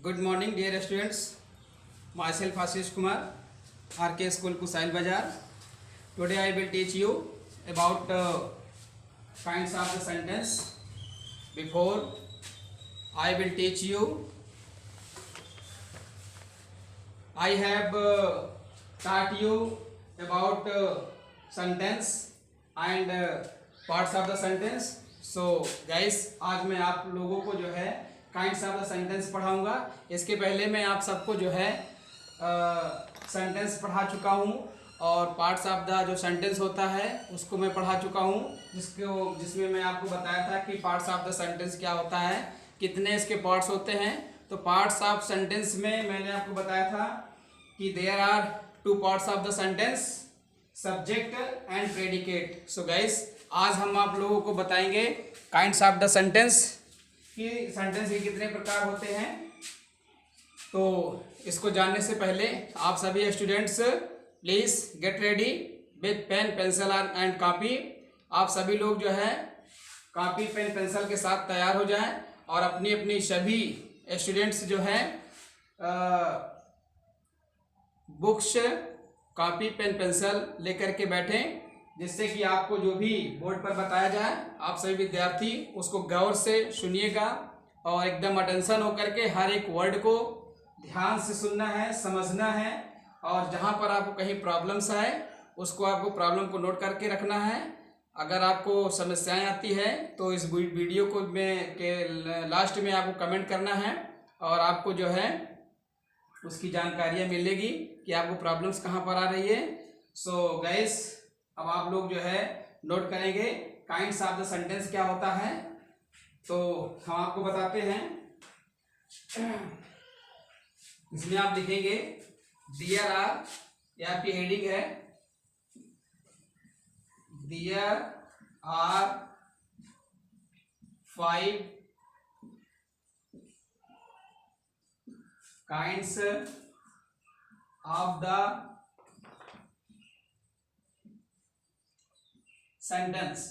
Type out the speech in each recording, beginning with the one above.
Good morning, dear students. Myself Ashish Kumar, RK School Kusail Bazar. Today I will teach you about kinds of the sentence. Before I will teach you, I have taught you about sentence and parts of the sentence. So guys, आज मैं आप लोगों को जो है kinds of the sentence पढ़ाऊंगा। इसके पहले मैं आप सबको जो है सेंटेंस पढ़ा चुका हूँ और पार्ट्स ऑफ द जो सेंटेंस होता है उसको मैं पढ़ा चुका हूँ, जिसमें मैं आपको बताया था कि पार्ट्स ऑफ द सेंटेंस क्या होता है, कितने इसके पार्ट्स होते हैं। तो पार्ट्स ऑफ सेंटेंस में मैंने आपको बताया था कि there are two parts of the sentence, subject and predicate. So guys, आज हम आप लोगों को बताएंगे काइंड्स ऑफ द सेंटेंस कि सेंटेंस के कितने प्रकार होते हैं। तो इसको जानने से पहले आप सभी students please get ready with pen pencil and copy. आप सभी लोग जो है कॉपी पेन पेंसिल के साथ तैयार हो जाएं और अपनी अपनी सभी स्टूडेंट्स जो है बुक्स, कॉपी पेन पेंसिल लेकर के बैठें, जिससे कि आपको जो भी बोर्ड पर बताया जाए आप सभी विद्यार्थी उसको गौर से सुनिएगा और एकदम अटेंशन होकर के हर एक वर्ड को ध्यान से सुनना है, समझना है। और जहाँ पर आपको कहीं प्रॉब्लम्स आए उसको आपको प्रॉब्लम को नोट करके रखना है। अगर आपको समस्याएं आती है तो इस वीडियो को के लास्ट में आपको कमेंट करना है और आपको जो है उसकी जानकारियाँ मिलेगी कि आपको प्रॉब्लम्स कहाँ पर आ रही है। सो गाइस, अब आप लोग जो है नोट करेंगे काइंड्स ऑफ द सेंटेंस क्या होता है। तो हम आपको बताते हैं, इसमें आप लिखेंगे देयर आर, ये आपकी हेडिंग है, there are 5 kinds of the sentence.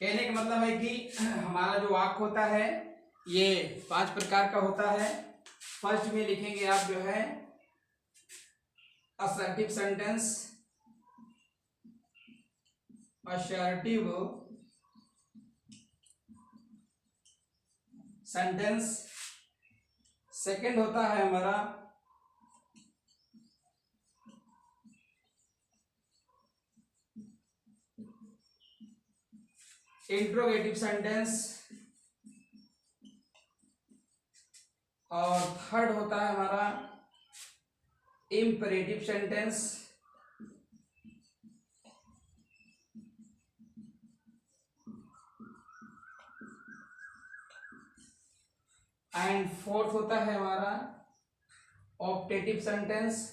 कहने का मतलब है कि हमारा जो वाक्य होता है ये 5 प्रकार का होता है। फर्स्ट में लिखेंगे आप जो है assertive sentence, assertive sentence. Second होता है हमारा इंट्रोगेटिव सेंटेंस और थर्ड होता है हमारा इम्परेटिव सेंटेंस। एंड फोर्थ होता है हमारा ऑप्टेटिव सेंटेंस।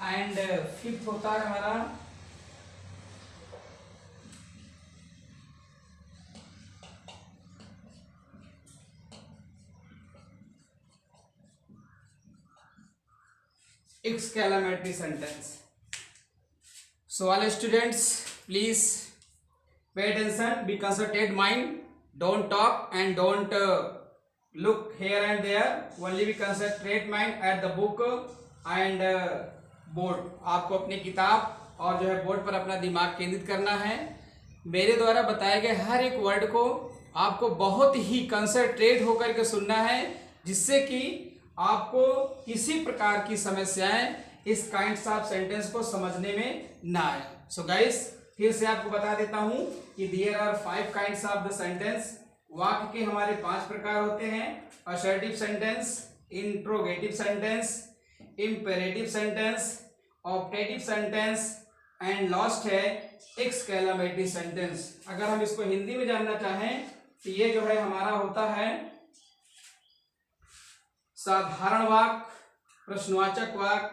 एंड फिफ्थ होता है हमारा exclamatory sentence. So all students, please pay attention, be concentrated mind, don't talk and don't look here and there, only be concentrate mind at the book and board. आपको अपनी किताब और जो है board पर अपना दिमाग केंद्रित करना है। मेरे द्वारा बताए गए हर एक वर्ड को आपको बहुत ही कंसंट्रेट होकर के सुनना है, जिससे कि आपको किसी प्रकार की समस्याएं इस काइंड्स ऑफ सेंटेंस को समझने में ना आए। सो गाइस, फिर से आपको बता देता हूं कि there are 5 kinds of the sentence. वाक्य के हमारे 5 प्रकार होते हैं, assertive sentence, interrogative sentence, imperative sentence, optative sentence and last है एक्सक्लेमेटरी सेंटेंस। अगर हम इसको हिंदी में जानना चाहें तो ये जो है हमारा होता है साधारण वाक्य, प्रश्नवाचक वाक्य,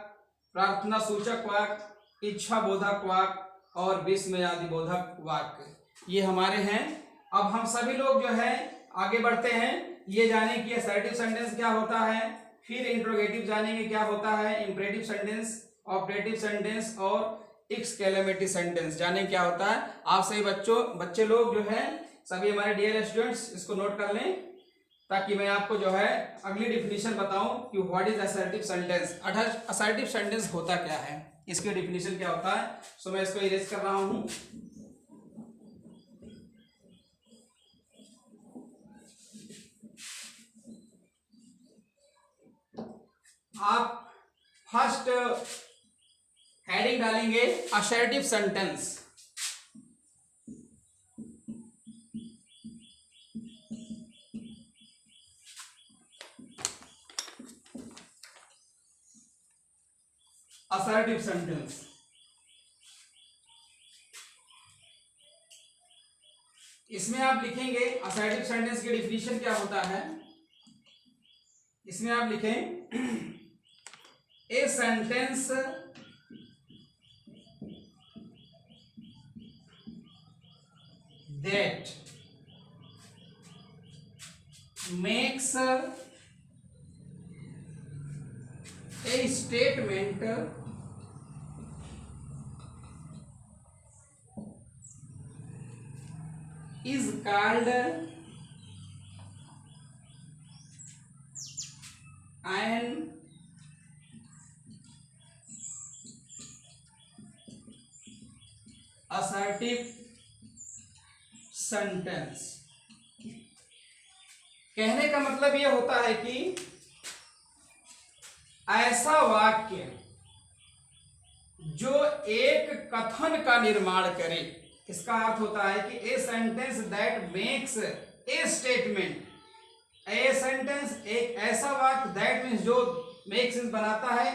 प्रार्थना सूचक वाक्य, इच्छा बोधक वाक्य और विस्मयादि बोधक वाक्य, ये हमारे हैं। अब हम सभी लोग जो है आगे बढ़ते हैं, ये जाने कि असर्टिव सेंटेंस क्या होता है, फिर इंट्रोगेटिव जानेंगे क्या होता है, इंपरेटिव सेंटेंस, ऑप्टेटिव सेंटेंस और एक्सक्लेमेटरी सेंटेंस। जाने क्या होता है? आप सभी बच्चे लोग जो है, सभी हमारे डियर स्टूडेंट्स, इसको नोट कर लें ताकि मैं आपको जो है अगली डिफिनीशन बताऊं कि what is assertive sentence. Assertive sentence होता क्या है, इसकी डिफिनीशन क्या होता है। सो मैं इसको इरेज कर रहा हूं। आप फर्स्ट हेडिंग डालेंगे असर्टिव सेंटेंस। असर्टिव सेंटेंस, इसमें आप लिखेंगे असर्टिव सेंटेंस की डिफिनीशन क्या होता है। इसमें आप लिखें a sentence that makes a statement is called an assertive sentence. कहने का मतलब यह होता है कि ऐसा वाक्य जो एक कथन का निर्माण करे। इसका अर्थ होता है कि a sentence that makes a statement. A sentence एक ऐसा वाक्य, दैट मीन्स जो मेक्स बनाता है,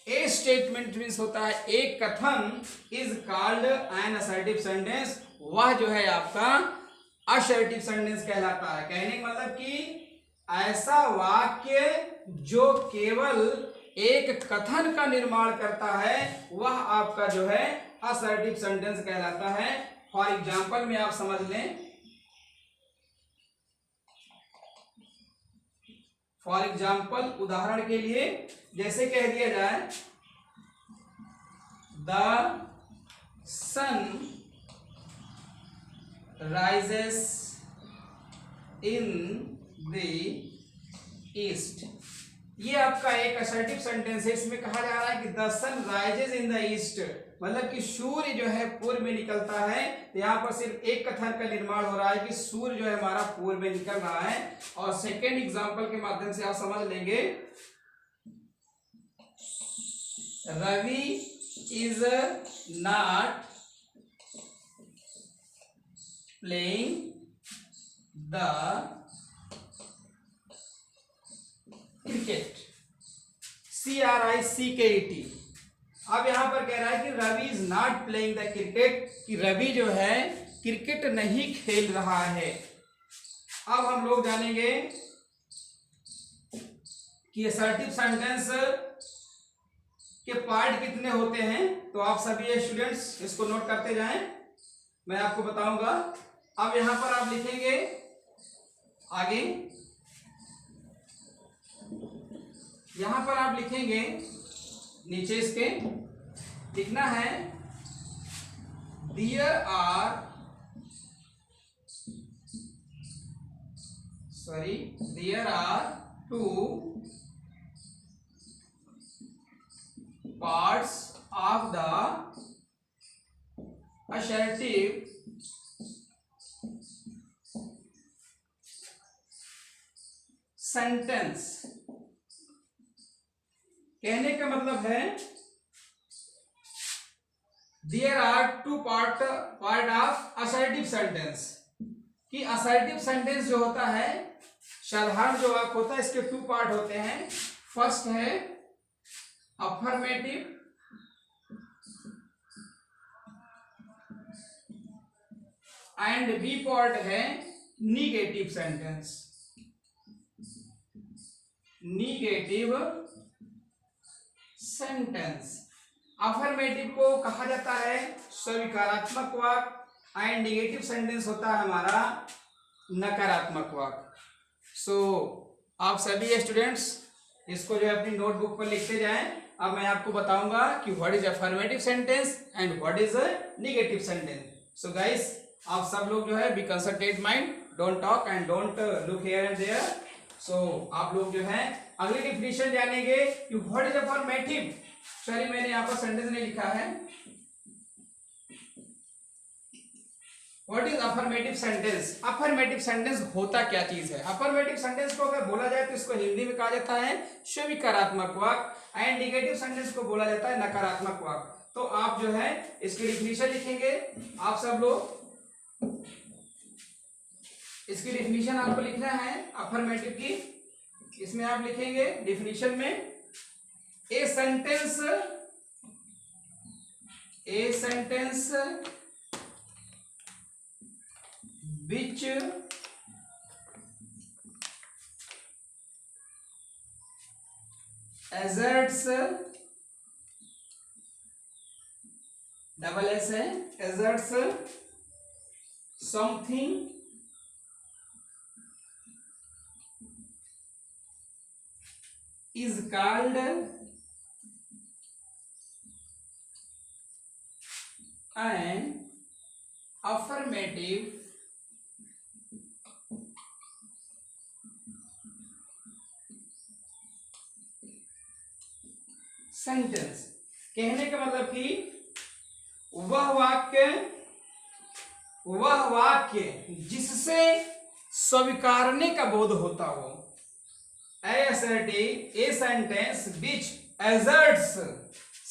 ए स्टेटमेंट मीन्स होता है एक कथन, is called an assertive sentence. वह जो है आपका असर्टिव सेंटेंस कहलाता है। कहने का मतलब कि ऐसा वाक्य जो केवल एक कथन का निर्माण करता है, वह आपका जो है असर्टिव सेंटेंस कहलाता है। फॉर एग्जाम्पल में आप समझ लें, फॉर एग्जाम्पल उदाहरण के लिए जैसे कह दिया जाए the sun rises in the east। ये आपका एक असर्टिव सेंटेंस है। इसमें कहा जा रहा है कि the sun rises in the east, मतलब कि सूर्य जो है पूर्व में निकलता है। तो यहाँ पर सिर्फ एक कथन का निर्माण हो रहा है कि सूर्य जो है हमारा पूर्व में निकल रहा है। और सेकेंड एग्जाम्पल के माध्यम से आप समझ लेंगे, Ravi is not playing the cricket, CRICKET। अब यहां पर कह रहा है कि Ravi is not playing the cricket, कि रवि जो है क्रिकेट नहीं खेल रहा है। अब हम लोग जानेंगे कि असर्टिव सेंटेंस के पार्ट कितने होते हैं। तो आप सभी स्टूडेंट्स इसको नोट करते जाएं, मैं आपको बताऊंगा। अब यहां पर आप लिखेंगे आगे, यहां पर आप लिखेंगे नीचे इसके लिखना है there are two parts of the assertive sentence. कहने का मतलब है there are two part of assertive sentence, कि असर्टिव सेंटेंस जो होता है, साधारण जो वाक्य होता है, इसके टू पार्ट होते हैं। फर्स्ट है अफर्मेटिव एंड बी पार्ट है negative sentence. Negative sentence, affirmative को कहा जाता है स्वीकारात्मक वाक्य एंड निगेटिव सेंटेंस होता है हमारा नकारात्मक वाक्य। सो आप सभी स्टूडेंट्स इसको जो है अपनी नोटबुक पर लिखते जाएं। अब मैं आपको बताऊंगा कि what is affirmative sentence and what is negative sentence. So guys, आप सब लोग जो है be concentrate mind, don't talk and don't look here and there. So आप लोग जो है अगली डिफिनेशन जानेंगे कि व्हाट इज अफर्मेटिव। सॉरी, मैंने यहाँ पर सेंटेंस नहीं लिखा है। What is affirmative sentence? Affirmative sentence होता क्या चीज है? अफर्मेटिव सेंटेंस को अगर बोला जाए तो इसको हिंदी में कहा जाता है स्वीकारात्मक वाक्य एंड नेगेटिव सेंटेंस को बोला जाता है नकारात्मक वाक्य। तो आप जो है इसकी डिफिनेशन लिखेंगे, आप सब लोग इसकी डिफिनेशन आपको लिखना है अफर्मेटिव की। इसमें आप लिखेंगे डिफिनेशन में a sentence which asserts, double S है, asserts something is called an affirmative sentence. कहने का मतलब कि वह वाक्य जिससे स्वीकारने का बोध होता हो। A sentence which asserts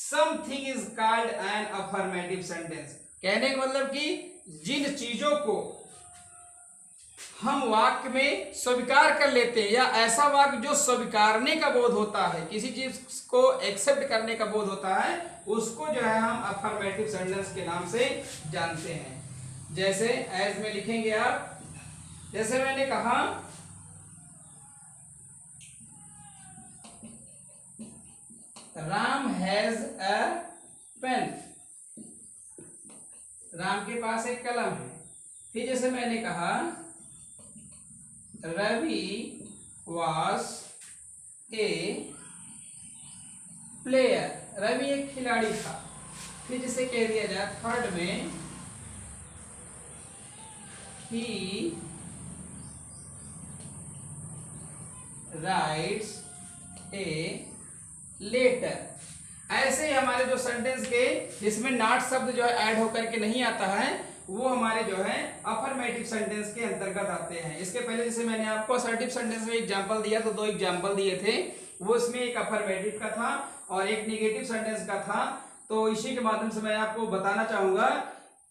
something is called an affirmative sentence। कहने का मतलब कि जिन चीजों को हम वाक्य में स्वीकार कर लेते हैं या ऐसा वाक्य जो स्वीकारने का बोध होता है, किसी चीज को एक्सेप्ट करने का बोध होता है, उसको जो है हम अफर्मेटिव सेंटेंस के नाम से जानते हैं। जैसे एज में लिखेंगे आप, जैसे मैंने कहा Ram has a pen, Ram के पास एक कलम है। फिर जैसे मैंने कहा Ravi was a player, Ravi एक खिलाड़ी था। फिर जिसे कह दिया जाए थर्ड में ही राइट्स ए लेटर। ऐसे ही हमारे जो सेंटेंस के जिसमें नॉट शब्द जो है ऐड होकर के नहीं आता है, वो हमारे जो है अफर्मेटिव सेंटेंस के अंतर्गत आते हैं। इसके पहले जैसे मैंने आपको असर्टिव सेंटेंस में एग्जांपल दिया, तो दो एग्जांपल दिए थे, वो इसमें एक अफर्मेटिव का था और एक नेगेटिव सेंटेंस का था। तो इसी के माध्यम से मैं आपको बताना चाहूंगा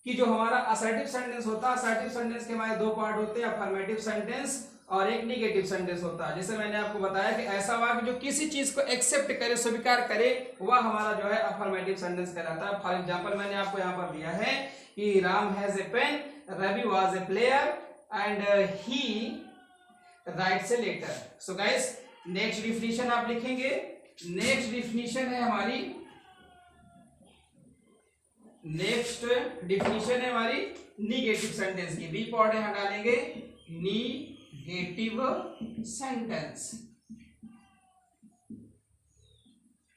कि जो हमारा असर्टिव सेंटेंस होता है, असर्टिव सेंटेंस के हमारे दो पार्ट होते हैं, अफर्मेटिव सेंटेंस और एक नेगेटिव सेंटेंस होता है। जैसे मैंने आपको बताया कि ऐसा वाक्य जो किसी चीज को एक्सेप्ट करे, स्वीकार करे, वह हमारा जो है अफर्मेटिव सेंटेंस कहलाता है। फॉर एग्जांपल मैंने आपको यहाँ पर दिया है कि Ram has a pen, Ravi was a player and he writes a letter. So guys, next definition आप लिखेंगे। नेक्स्ट डिफिनीशन है हमारी, नेक्स्ट डिफिनीशन है हमारी निगेटिव सेंटेंस की। बी पॉड यहां डालेंगे, निगेटिव सेंटेंस।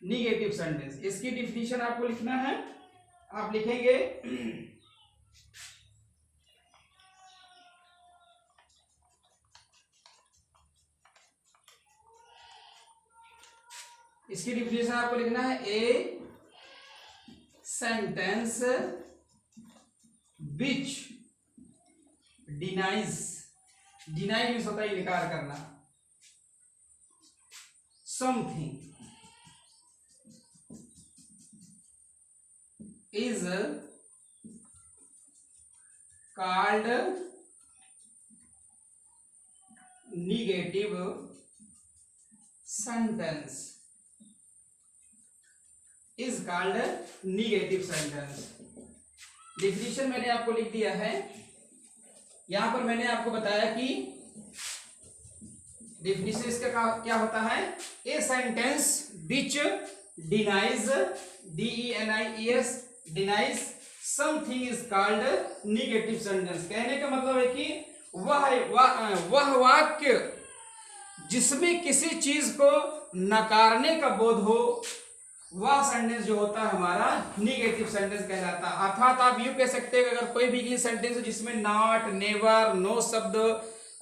निगेटिव सेंटेंस, इसकी डिफिनीशन आपको लिखना है। आप लिखेंगे इसकी डिफिनेशन आपको लिखना है, a sentence which denies, deny means होता है इनकार करना, something is called negative sentence, is called negative sentence। Definition मैंने आपको लिख दिया है। यहां पर मैंने आपको बताया कि डिफिनीशन इसका क्या होता है, a sentence which denies, DENIES, denies something is called negative sentence. कहने का मतलब है कि वह वाक्य जिसमें किसी चीज को नकारने का बोध हो, वह सेंटेंस जो होता है हमारा निगेटिव सेंटेंस कहलाता है। अर्थात आप यूं कह सकते हैं कि अगर कोई भी इंग्लिश सेंटेंस है जिसमें नॉट, नेवर, नो शब्द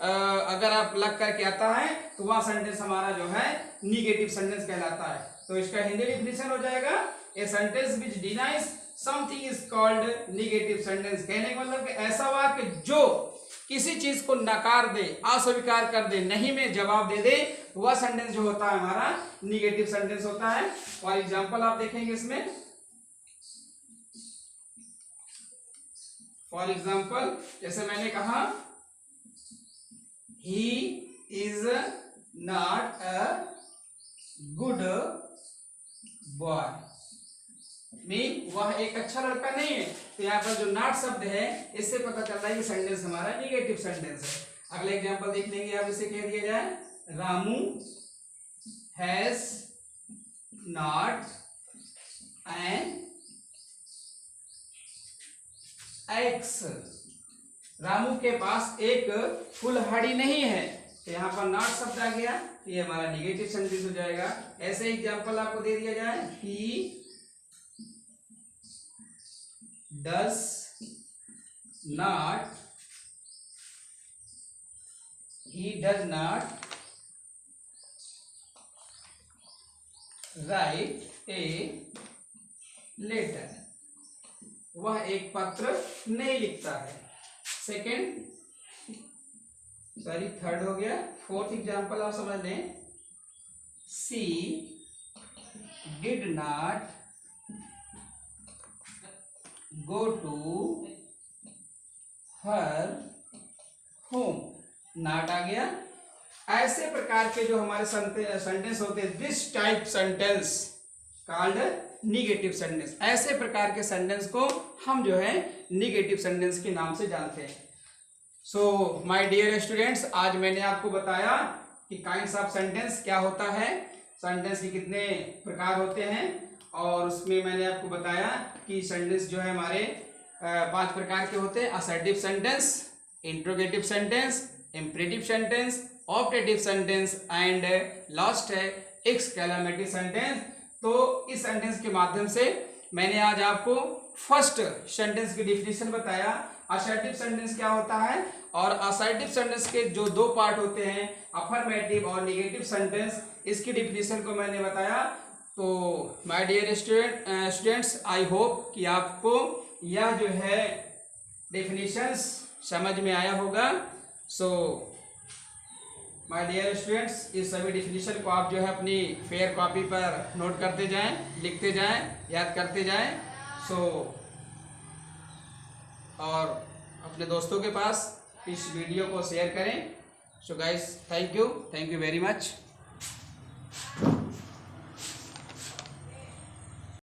अगर आप लग करके आता है तो वह सेंटेंस हमारा जो है निगेटिव सेंटेंस कहलाता है। तो इसका हिंदी डिफिनेशन हो जाएगा a sentence which denies something is called negative sentence. कहने का मतलब कि ऐसा वाक्य जो किसी चीज को नकार दे, अस्वीकार कर दे, नहीं में जवाब दे दे, वह सेंटेंस जो होता है हमारा निगेटिव सेंटेंस होता है। और एग्जांपल आप देखेंगे इसमें, फॉर एग्जांपल जैसे मैंने कहा he is not a good boy, mean वह एक अच्छा लड़का नहीं है। तो यहाँ पर जो नॉट शब्द है इससे पता चलता है कि सेंटेंस हमारा निगेटिव सेंटेंस है। अगला एग्जांपल देख लेंगे आप, इसे कह दिया जाए Ramu has not an x, Ramu के पास एक कुल्हाड़ी नहीं है। तो यहाँ पर नॉट शब्द आ गया, ये हमारा निगेटिव सेंटेंस हो जाएगा। ऐसे एग्जांपल आपको दे दिया जाए, ही does not write a letter, वह एक पत्र नहीं लिखता है। थर्ड हो गया। फोर्थ एग्जांपल आप समझ लें, she did not go to her home, not आ गया। ऐसे प्रकार के जो हमारे सेंटेंस होते हैं, this type sentence called negative sentence. ऐसे प्रकार के सेंटेंस को हम जो है निगेटिव सेंटेंस के नाम से जानते हैं। सो माय डियर स्टूडेंट्स, आज मैंने आपको बताया कि काइंड्स ऑफ सेंटेंस क्या होता है, सेंटेंस के कितने प्रकार होते हैं, और उसमें मैंने आपको बताया कि सेंटेंस जो है हमारे 5 प्रकार के होते हैं, assertive sentence, interrogative sentence, imperative sentence, optative sentence and last है एक्सक्लेमेटरी सेंटेंस। तो इस सेंटेंस के माध्यम से मैंने आज आपको फर्स्ट सेंटेंस की डिफिनेशन बताया, असर्टिव सेंटेंस क्या होता है, और असर्टिव सेंटेंस के जो 2 पार्ट होते हैं, अफर्मेटिव और निगेटिव सेंटेंस, इसकी डिफिनेशन को मैंने बताया। तो my dear students, I hope कि आपको यह जो है डेफिनेशंस समझ में आया होगा। सो माय डियर स्टूडेंट्स, इस सभी डेफिनेशन को आप जो है अपनी फेयर कॉपी पर नोट करते जाएं, लिखते जाएं, याद करते जाएं। सो और अपने दोस्तों के पास इस वीडियो को शेयर करें। So guys, thank you very much.